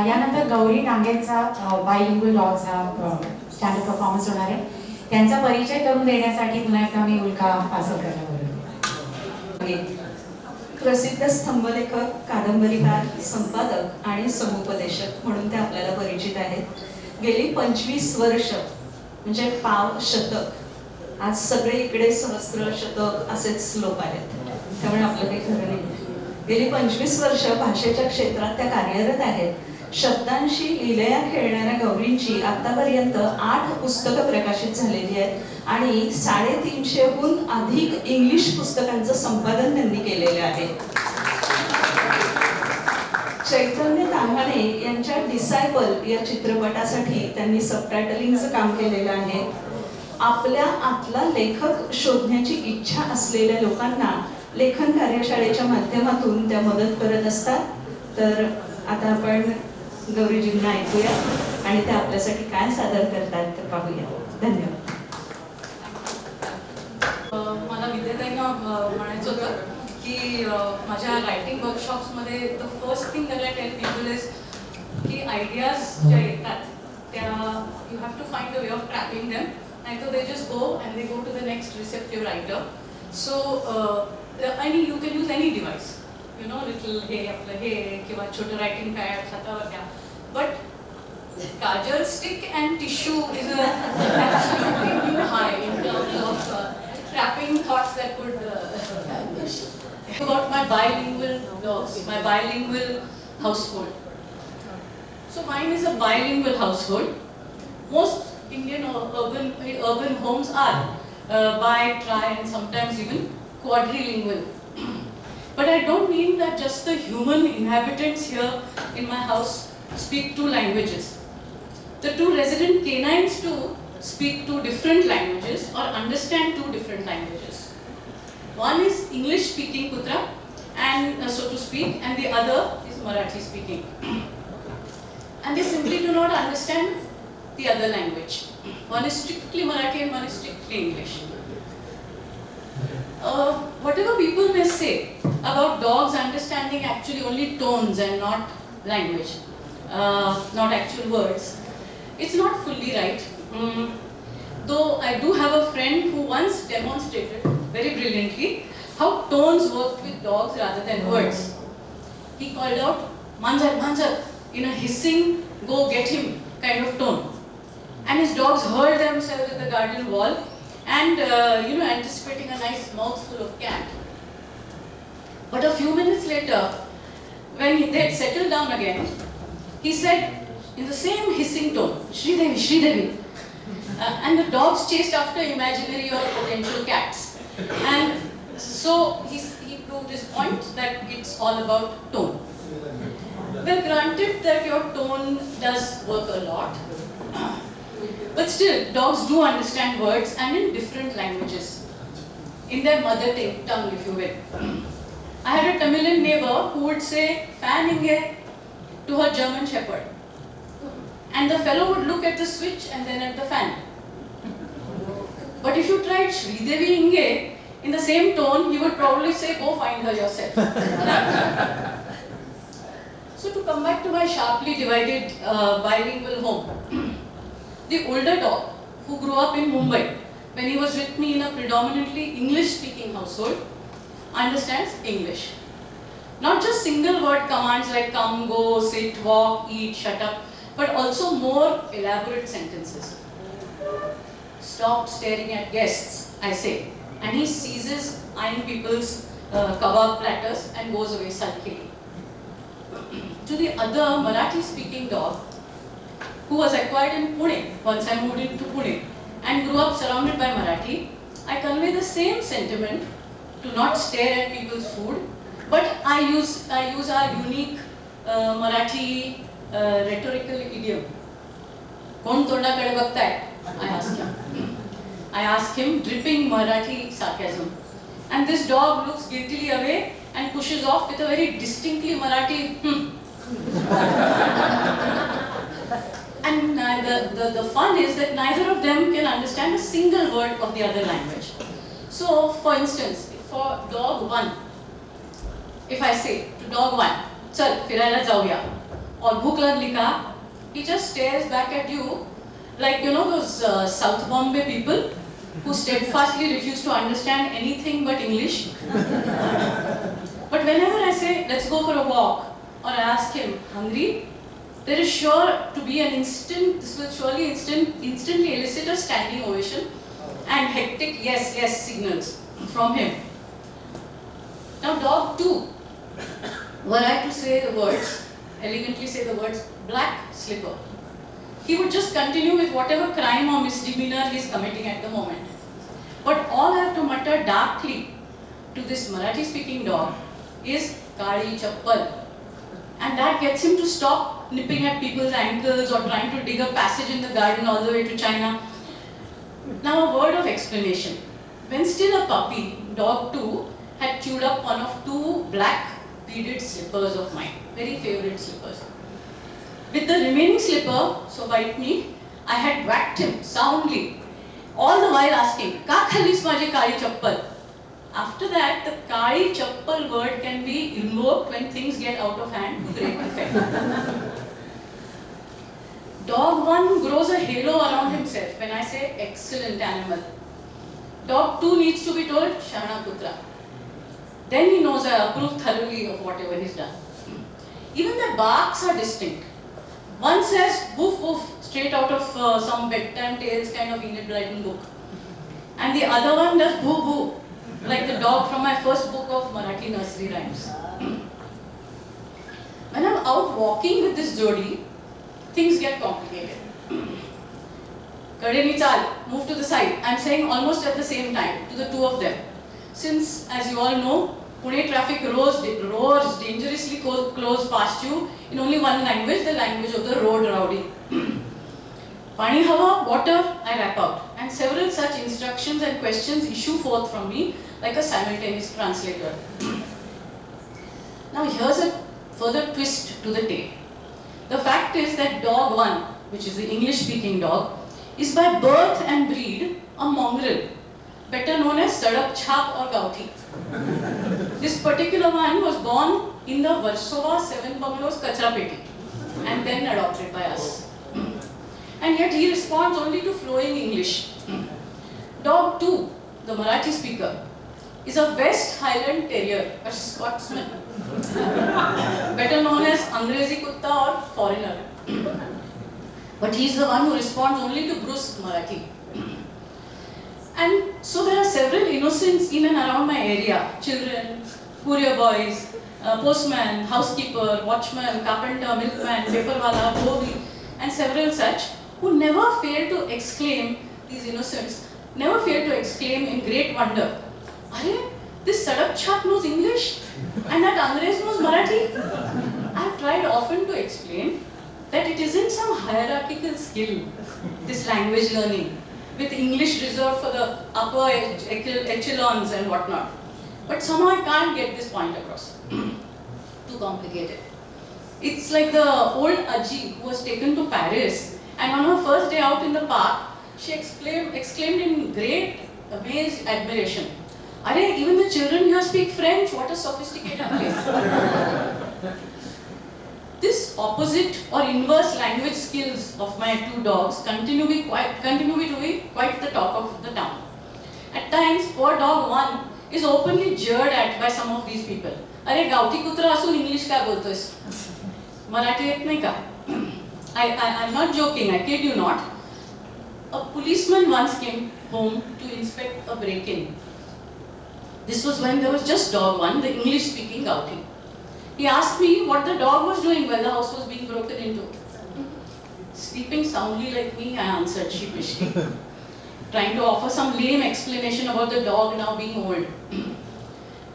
यानंतर Gauri नांगेंचा बायलिंग्युअल डॉग्सचा stand-up performance होणार आहे. त्यांचा परिचय करून देण्यासाठी पुन्हा एकदा मी उल्का पासरकरला बोलवते. प्रसिद्ध स्तंभलेखक, कादंबरीकार, संपादक आणि समुपदेशक म्हणून ते आपल्याला परिचित आहेत. गेली 25 वर्ष म्हणजे पाव शतक, आज सगळे इकडे सहस्त्र शतक असेच लोक आहेत, त्यामुळे आपलं काही खरं नाही. गेली 25 वर्ष भाषेच्या क्षेत्रात त्या कार्यरत आहेत. शब्दांशी लीलया खेळणाऱ्या गौरींची आतापर्यंत 8 पुस्तकं प्रकाशित झालेली आहेत आणि 350हून अधिक इंग्लिश पुस्तकांचं संपादन त्यांनी केलेलं आहे. चैतन्य ताम्हाणे यांच्या डिसायपल या चित्रपटासाठी त्यांनी सबटायटलिंगचं काम केलेलं आहे. आपल्या आतला लेखक शोधण्याची इच्छा असलेल्या लोकांना लेखन कार्यशाळेच्या माध्यमातून त्या मदत करत असतात. तर आता आपण गौरीजींना ऐकूया आणि ते आपल्यासाठी काय सादर करतात ते पाहूया. धन्यवाद. मला विद्याताईंना म्हणायचं होतं की माझ्या रायटिंग वर्कशॉप्समध्ये the first thing that I tell people is की आयडियाज ज्या येतात त्या you have to find a way of trapping them, नाहीतर they just go and they go to the next receptive writer. So आणि you can use any device, you know, little हे आपलं हे किंवा छोटं रायटिंग पॅड हातावर द्या, but kajal stick and tissue is absolutely new high in terms of trapping thoughts that could about my bilingual dogs, my bilingual household. So mine is a bilingual household. Most Indian or urban homes are bi, tri and sometimes even quadrilingual. But I don't mean that just the human inhabitants here in my house speak 2 languages. The 2 resident canines too speak 2 different languages or understand 2 different languages. One is English speaking Kutra, and so to speak, and the other is Marathi speaking. And they simply do not understand the other language. One is strictly Marathi and one is strictly English. Whatever people may say about dogs understanding actually only tones and not language, not actual words, it's not fully right. Though I do have a friend who once demonstrated very brilliantly how tones work with dogs rather than words. He called out "Manjar, Manjar" in a hissing, "go get him" kind of tone, and his dogs hurled themselves at the garden wall and anticipating a nice mouthful of cat. But a few minutes later, when they had settled down again, he said in the same hissing tone, "Sridevi, Sridevi," and the dogs chased after imaginary or potential cats. And so he proved his point that it's all about tone. Well, granted that your tone does work a lot, but still, dogs do understand words and in different languages, in their mother tongue, if you will. I had a Tamilian neighbor who would say "fan inge" to her German shepherd, and the fellow would look at the switch and then at the fan. But if you tried "Sridevi inge" in the same tone, he would probably say "go find her yourself." So to come back to my sharply divided bilingual home, the older dog, who grew up in Mumbai, when he was with me in a predominantly English-speaking household, understands English. Not just single word commands like come, go, sit, walk, eat, shut up, but also more elaborate sentences. Stop staring at guests, I say, and he seizes eyeing people's kebab platters and goes away sulkily. To the other Marathi-speaking dog, who was acquired in Pune once I moved into Pune and grew up surrounded by Marathi, I convey the same sentiment to not stare at people's food, but I use our unique Marathi rhetorical idiom. "Kon tondakade bagtay?" I ask him dripping Marathi sarcasm, and this dog looks guiltily away and pushes off with a very distinctly Marathi And the fun is that neither of them can understand a single word of the other language. So, for instance, for dog 1, if I say to dog 1, "Chal, firayla jauya," or bhook lagli ka, he just stares back at you like, you know, those South Bombay people who steadfastly refuse to understand anything but English. But whenever I say, let's go for a walk, or I ask him, hungry? There is sure to be an instant, this will surely instantly elicit a standing ovation and hectic yes, yes signals from him. Now dog 2, were I to say the words, elegantly say the words, black slipper, he would just continue with whatever crime or misdemeanor he is committing at the moment. But all I have to mutter darkly to this Marathi speaking dog is Kali Chappal. And that gets him to stop nipping at people's ankles or trying to dig a passage in the garden all the way to China. Now a word of explanation. When still a puppy, dog 2 had chewed up one of 2 black beaded slippers of mine, very favorite slippers. With the remaining slipper, so bite me, I had whacked him soundly, all the while asking, "Ka khalis maje kali chappal?" After that, the Kali Chappal word can be invoked when things get out of hand to great effect. Dog 1 grows a halo around himself when I say excellent animal. Dog 2 needs to be told Shana Putra. Then he knows I approve thoroughly of whatever he's done. Even their barks are distinct. One says woof woof straight out of some bedtime tales kind of Enid Blyton book. And the other one does boo boo, like the dog from my first book of Marathi nursery rhymes. When I'm out walking with this jodi, things get complicated. Kadeni chal, move to the side. I'm saying almost at the same time to the 2 of them. Since, as you all know, Pune traffic roars dangerously close past you in only one language, the language of the road rowdy. Pani hawa, water, I rap out. And several such instructions and questions issue forth from me like a simultaneous translator. Now here's a further twist to the tale. The fact is that dog 1, which is the English speaking dog, is by birth and breed a mongrel, better known as Sadak Chhap or Gauthi. This particular one was born in the Warsaw 7 Bungalows Kachra Peti and then adopted by us. And yet he responds only to flowing English. Dog 2, the Marathi speaker, is a West Highland Terrier, a Scotsman, better known as Angrezi Kutta or foreigner. But he is the one who responds only to brusque Marathi. And so there are several innocents in and around my area. Children, courier boys, postman, housekeeper, watchman, carpenter, milkman, paperwala, dhobi, and several such who never fail to exclaim, these innocents, never fail to exclaim in great wonder, "Arey, this Sadak Chhap knows English and that Angrez knows Marathi." I have tried often to explain that it isn't some hierarchical skill, this language learning, with English reserved for the upper echelons and whatnot. But somehow I can't get this point across. Too complicated. It's like the old Aji who was taken to Paris, and on her first day out in the park, she exclaimed in great, amazed admiration, "Arey, even the children here speak French, what a sophisticated place." This opposite or inverse language skills of my 2 dogs continue to be quite the talk of the town. At times, poor dog 1 is openly jeered at by some of these people. "Arey, Gauthi kutra asun English ka boltois? Marathi yet nahi ka?" I'm not joking, I kid you not. A policeman once came home to inspect a break-in. This was when there was just dog 1, the English-speaking Gauthi. He asked me what the dog was doing while the house was being broken into. Sleeping soundly like me, I answered sheepishly, trying to offer some lame explanation about the dog now being old.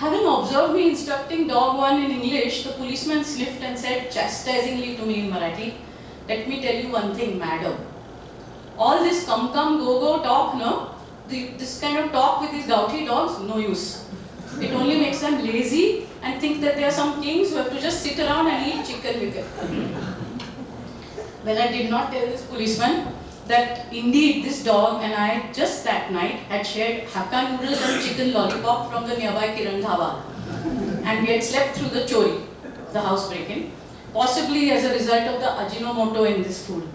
Having observed me instructing dog 1 in English, the policeman sniffed and said chastisingly to me in Marathi, "Let me tell you one thing, madam. All this come, go talk, no? This kind of talk with these Gauthi dogs, no use. It only makes them lazy and think that they are some kings who have to just sit around and eat chicken with it." Well, I did not tell this policeman that indeed this dog and I just that night had shared Hakka noodles and chicken lollipop from the nearby Kiran Dhaba. And we had slept through the chori, the house break-in, possibly as a result of the Ajinomoto in this food.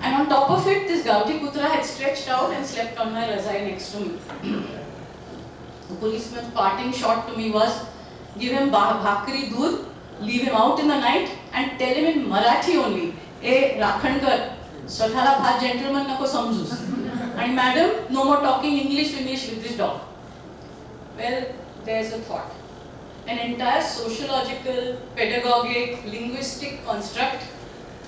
And on top of it, this Gauti Kutra had stretched out and slept on my razai next to me. The policeman's parting shot to me was, give him bhakri doodh, leave him out in the night and tell him in Marathi only, "Eh, Rakhankar, swathala bhat gentleman nako samjus. And madam, no more talking English with this dog." Well, there's a thought. An entire sociological, pedagogic, linguistic construct.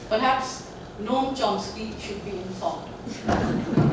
Perhaps Noam Chomsky should be informed.